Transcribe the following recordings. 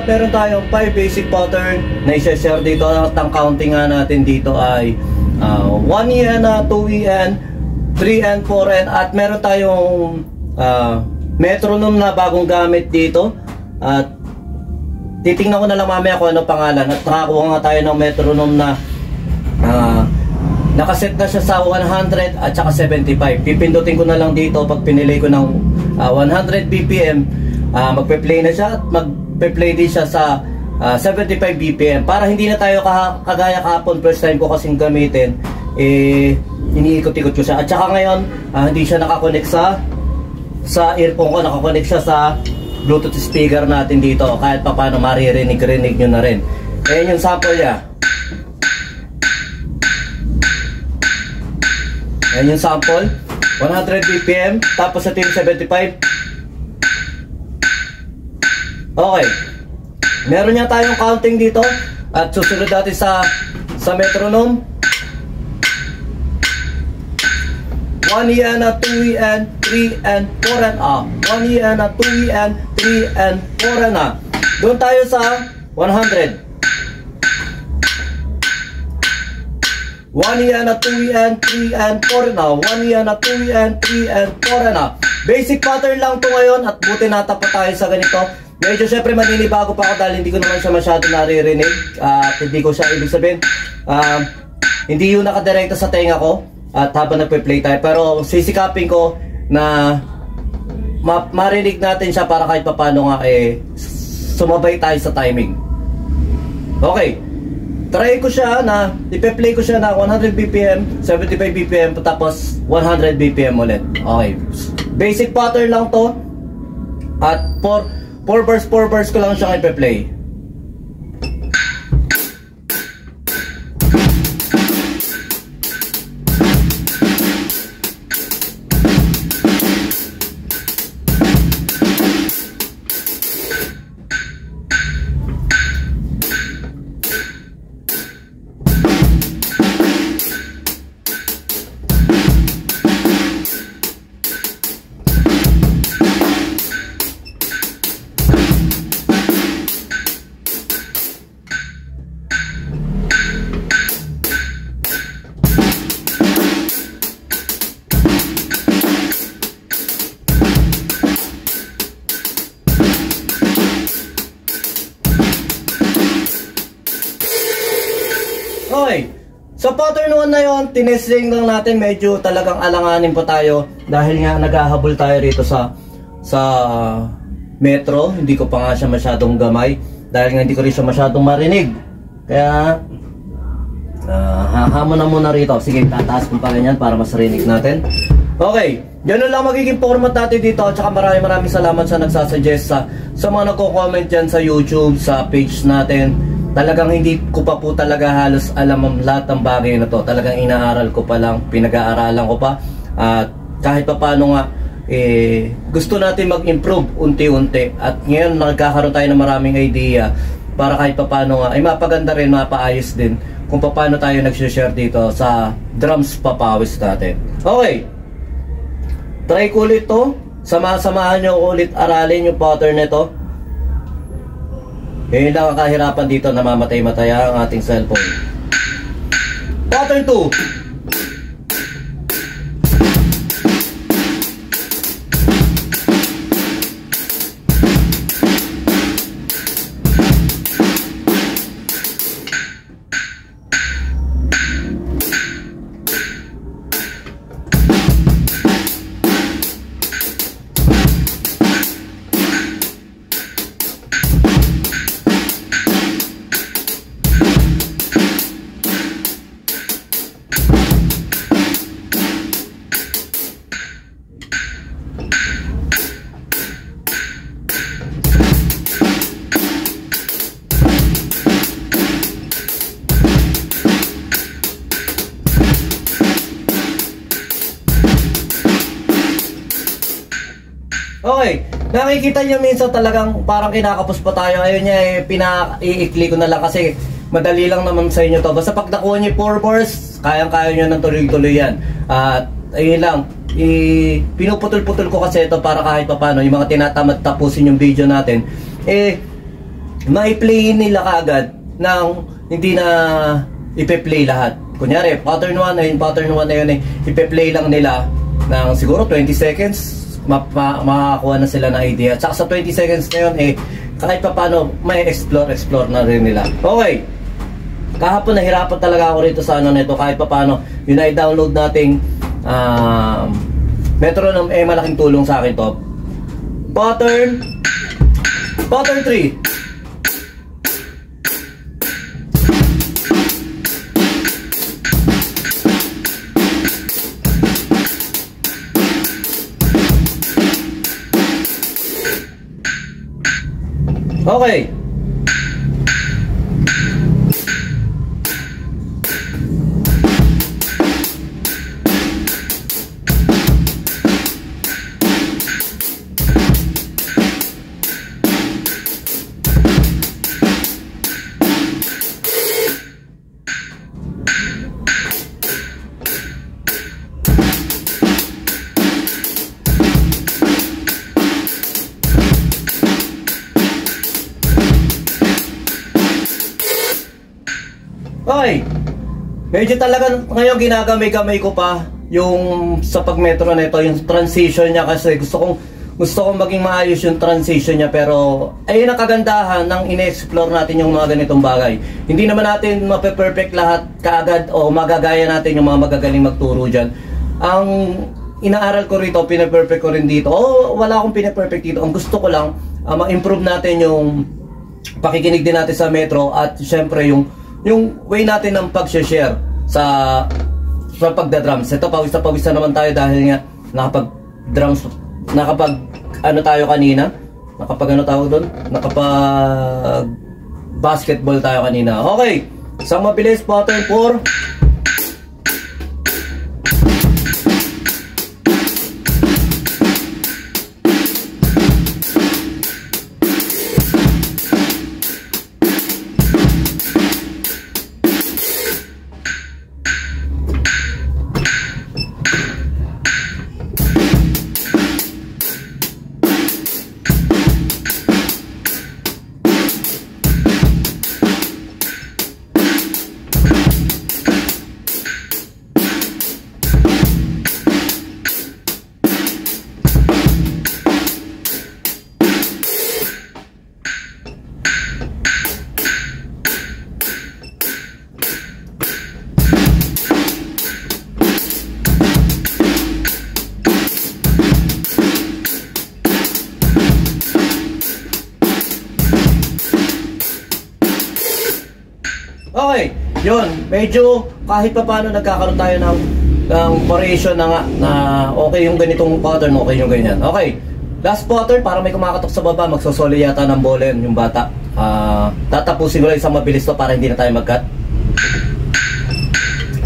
at meron tayong 5 basic pattern na i-share dito. At ang counting nga natin dito ay 1EN, 2EN, 3N, 4N. At meron tayong metronome na bagong gamit dito. At titingnan ko na lang mamaya kung ano pangalan. At nakakuha nga tayo ng metronome na nakaset na siya sa 100 at saka 75. Pipindutin ko na lang dito pag pinili ko ng 100 BPM. Magpe-play na siya at magpe-play din siya sa 75 BPM para hindi na tayo kagaya kahapon, first time ko kasing gamitin, iniikot-ikot ko siya. At saka ngayon hindi siya nakakonect sa earphone ko, nakakonect siya sa Bluetooth speaker natin dito, kahit pa paano maririnig-rinig nyo na rin. Ayan yung sample niya. Ayan yung sample, 100 BPM, tapos sa 75. Okay, meron niya tayong counting dito. At susunod natin sa metronome, 1EN, 2EN, 3N, 4N, 1EN, 2EN, 3N, 4N. Doon tayo sa 100. 1EN, 2EN, 3N, 4N. 1EN, 2EN, 3N, 4N. Basic pattern lang to ngayon at buti natapa tayo sa ganito. Medyo syempre maninibago pa ako dahil hindi ko naman siya masyado naririnig at hindi ko siya, ibig sabihin hindi yun nakadirekta sa tenga ko at habang nagpe-play tayo, pero sisikapin ko na marinig natin siya para kahit papano nga sumabay tayo sa timing. Okay, try ko siya na ipe-play ko siya na 100 BPM, 75 BPM, tapos 100 BPM ulit. Okay, basic pattern lang to at 4 bars ko lang siya ipe-play. Okay, sa pattern 1 na yon, tinesting lang natin, medyo talagang alanganin pa tayo dahil nga naghahabol tayo rito sa metro. Hindi ko pa nga siya masyadong gamay dahil nga hindi ko rin siya masyadong marinig. Kaya hahamon na muna rito. Sige, tataas ko pa ganyan para mas rinig natin. Okay, ganun lang magiging format natin dito. At saka maraming salamat sa nagsasuggest sa mga nagko-comment dyan sa YouTube, sa page natin. Talagang hindi ko pa po talaga halos alam ang lahat ng bagay na to. Talagang inaaral ko pa lang, pinag-aaralan ko pa. At kahit pa paano nga, gusto natin mag-improve unti-unti. At ngayon nagkakaroon tayo ng maraming idea para kahit pa paano nga, ay mapaganda rin, mapaayos din kung paano tayo nag-share dito sa drums papawis natin. Okay, try ko ulit to. Samahan nyo ulit aralin yung pattern nito. Yun lang ang kahirapan dito, namamatay-matay ang ating cellphone. Pattern 2. Okay, nakikita nyo minsan talagang parang kinakapos pa tayo. Ayun niya, pinaiikli ko na lang kasi madali lang naman sa inyo to. Basta pag nakuha nyo 4 bars, kayang-kaya nyo ng tuloy-tuloy yan. At ayun lang, pinuputol-putol ko kasi ito para kahit pa paano yung mga tinatamad tapusin yung video natin, mai-play nila kaagad nang hindi na ipe-play lahat. Kunyari, pattern 1 na yung pattern 1 na yun ipe-play lang nila ng siguro 20 seconds, makakuha na sila ng idea. At saka sa 20 seconds na yun, kahit pa paano, may explore na rin nila. Okay. Kahapon nahirapan talaga ako rito sa ano nito, kahit pa paano, yun ay download nating metronome, malaking tulong sa akin to. Pattern 3. Okay. Okay. Medyo talaga ngayon ginagamay-gamay ko pa yung sa pagmetro na ito, yung transition niya, kasi gusto kong maging maayos yung transition niya, pero ayun ang kagandahan ng ine-explore natin yung mga ganitong bagay. Hindi naman natin mape-perfect lahat kaagad o magagaya natin yung mga magagaling magturo diyan. Ang inaaral ko rito, pina-perfect ko rin dito. Wala akong pina-perfect dito. Ang gusto ko lang ma-improve natin yung pakikinig din natin sa metro, at syempre yung way natin ng pag-share sa pagda-drums. Ito, pawis na naman tayo dahil nga nakapag-drums, tayo kanina. Nakapag-basketball tayo kanina. Okay, isang mabilis, pattern 4. Okay, yun. Medyo kahit pa paano nagkakaroon tayo ng variation na okay yung ganitong pattern, okay yung ganyan. Okay, last pattern para may kumakatok sa baba, magsosoli yata ng bolen yung bata. Tatapusin ko lang isang mabilis to para hindi na tayo mag-cut.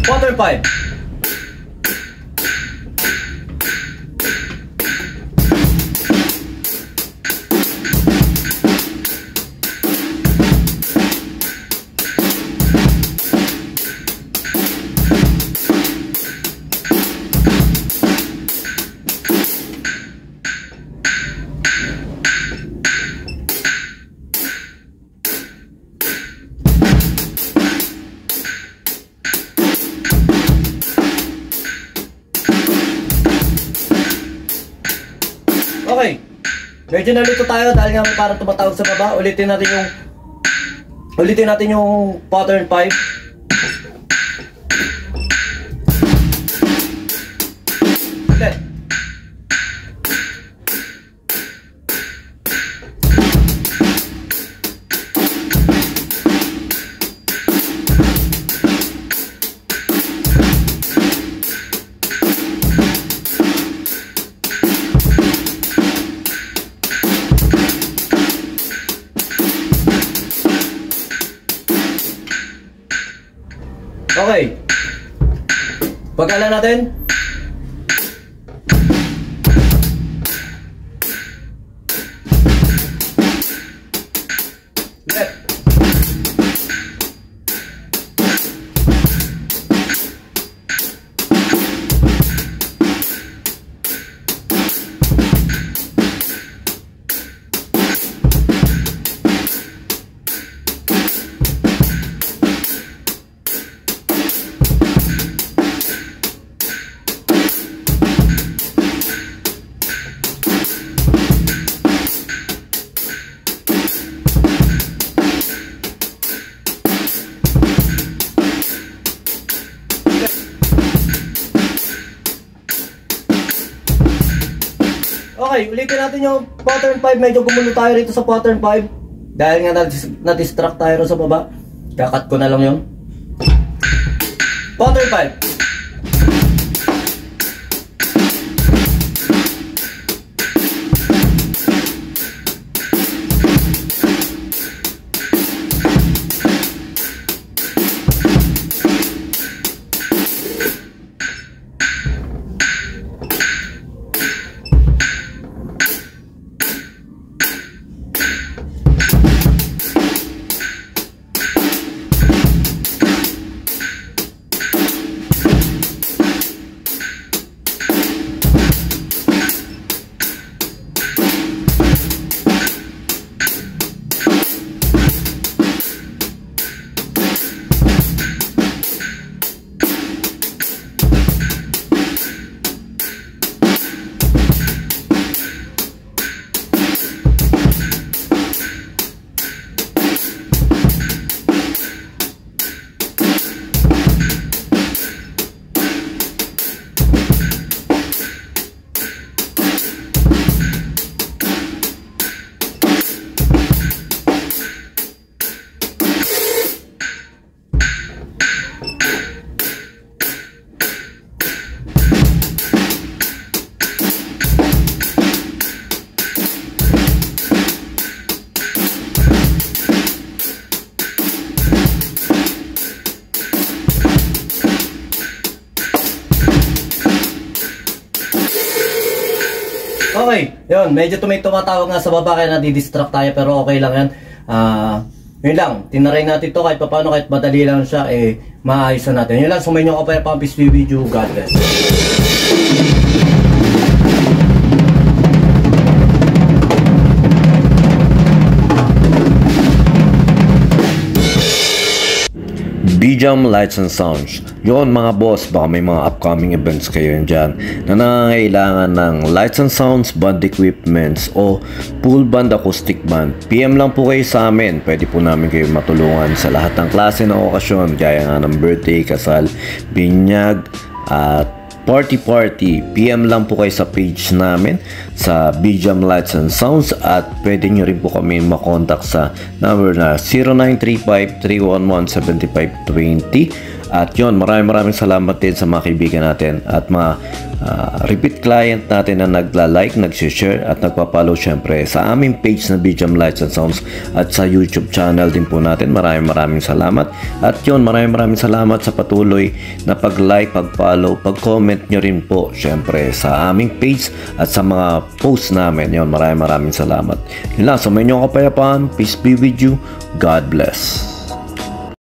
Pattern 5. Okay, medyo nalito tayo dahil nga may parang tumatawag sa baba. Ulitin natin yung pattern 5. Ulit. Okay. Pagkala natin. Left. Okay, ulitin natin yung pattern 5. Medyo gumulo tayo rito sa pattern 5. Dahil nga na-distract tayo sa baba. Kakat ko na lang yun. Pattern 5. Okay, yun, medyo tumatawag nga sa baba kaya nadidistract tayo pero okay lang yan. Yun lang, tinaray natin to kahit paano, kahit madali lang siya, maayos na natin. Yun lang, sumayin nyo ka pa yung Peace Video. God bless. BJAM Lights and Sounds. Yun mga boss, baka may mga upcoming events kayo dyan na nangangailangan ng lights and sounds, band equipments o full band acoustic band. PM lang po kayo sa amin. Pwede po namin kayo matulungan sa lahat ng klase ng okasyon gaya nga ng birthday, kasal, binyag at party. PM lang po kayo sa page namin sa BJAM Lights and Sounds at pwede nyo rin po kami makontak sa number na 0935-311-7520. At yun, maraming salamat din sa mga kaibigan natin at mga repeat client natin na nagla-like, nag-share at nagpa-follow syempre sa aming page na BJAM Lights and Sounds at sa YouTube channel din po natin. Maraming salamat. At yun, maraming salamat sa patuloy na pag-like, pag-follow, pag-comment nyo rin po syempre sa aming page at sa mga posts namin. Yun, maraming salamat. Yun lang, sa may inyong kapayapaan. Peace be with you. God bless.